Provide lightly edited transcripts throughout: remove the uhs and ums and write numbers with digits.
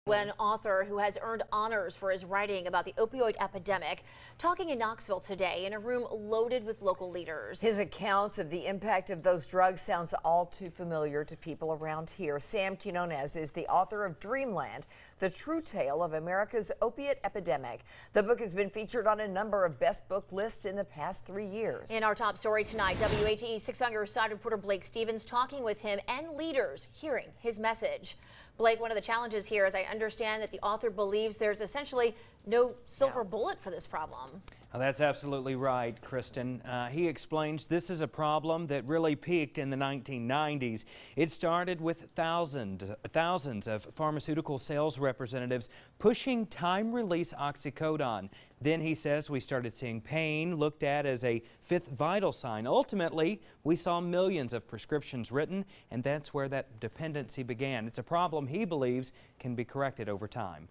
An author who has earned honors for his writing about the opioid epidemic, talking in Knoxville today in a room loaded with local leaders. His accounts of the impact of those drugs sounds all too familiar to people around here. Sam Quinones is the author of Dreamland, the true tale of America's opiate epidemic. The book has been featured on a number of best book lists in the past 3 years. In our top story tonight, WATE 600 side reporter Blake Stevens talking with him and leaders hearing his message. Blake, one of the challenges here is I understand that the author believes there's essentially no silver bullet for this problem. Oh, that's absolutely right, Kristen. He explains this is a problem that really peaked in the 1990s. It started with thousands of pharmaceutical sales representatives pushing time-release oxycodone. Then he says we started seeing pain looked at as a fifth vital sign. Ultimately, we saw millions of prescriptions written, and that's where that dependency began. It's a problem he believes can be corrected over time.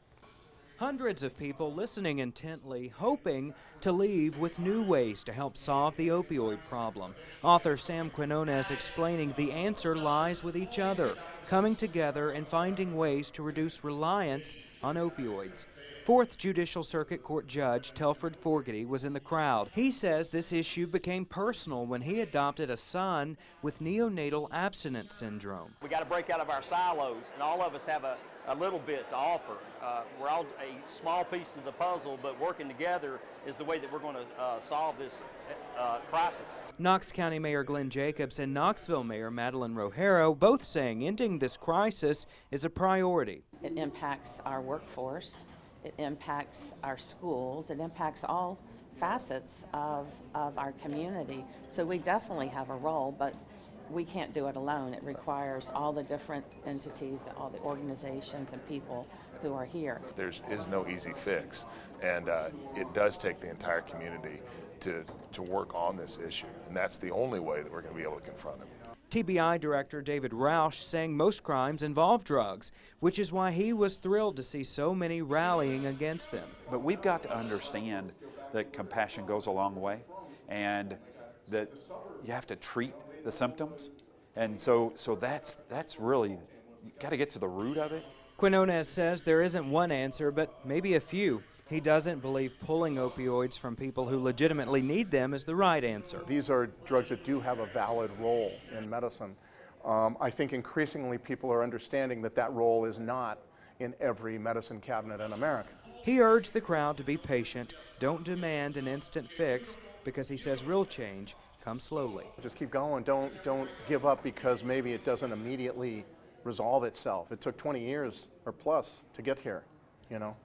Hundreds of people listening intently, hoping to leave with new ways to help solve the opioid problem. Author Sam Quinones explaining the answer lies with each other, coming together and finding ways to reduce reliance on opioids. 4th Judicial Circuit Court Judge Telford Fogarty was in the crowd. He says this issue became personal when he adopted a son with neonatal abstinence syndrome. We got to break out of our silos, and all of us have a little bit to offer. We're all a small piece of the puzzle, but working together is the way that we're going to solve this crisis. Knox County Mayor Glenn Jacobs and Knoxville Mayor Madeline Rogero both saying ending this crisis is a priority. It impacts our workforce. It impacts our schools. It impacts all facets of our community. So we definitely have a role, but we can't do it alone. It requires all the different entities, all the organizations and people who are here. There is no easy fix, and it does take the entire community to work on this issue, and that's the only way that we're going to be able to confront it. TBI Director David Roush saying most crimes involve drugs, which is why he was thrilled to see so many rallying against them. But we've got to understand that compassion goes a long way, and that you have to treat the symptoms, and so that's really, you got to get to the root of it. Quinones says there isn't one answer, but maybe a few. He doesn't believe pulling opioids from people who legitimately need them is the right answer. These are drugs that do have a valid role in medicine. I think increasingly people are understanding that that role is not in every medicine cabinet in America. He urged the crowd to be patient, don't demand an instant fix, because he says real change comes slowly. Just keep going, don't give up because maybe it doesn't immediately resolve itself. It took 20 years or plus to get here, you know.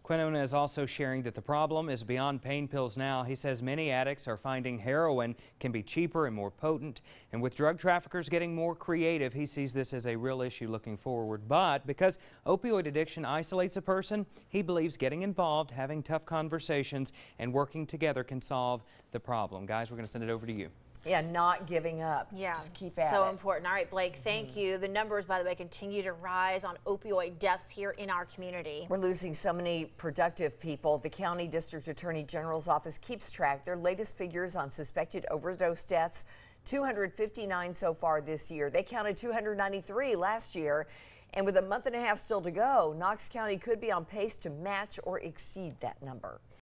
Quinones is also sharing that the problem is beyond pain pills now. He says many addicts are finding heroin can be cheaper and more potent. And with drug traffickers getting more creative, he sees this as a real issue looking forward. But because opioid addiction isolates a person, he believes getting involved, having tough conversations, and working together can solve the problem. Guys, we're going to send it over to you. Yeah, not giving up. Yeah, just keep at it. So important. All right, Blake, thank you. The numbers, by the way, continue to rise on opioid deaths here in our community. We're losing so many productive people. The County District Attorney General's office keeps track. Their latest figures on suspected overdose deaths, 259 so far this year. They counted 293 last year. And with a month and a half still to go, Knox County could be on pace to match or exceed that number.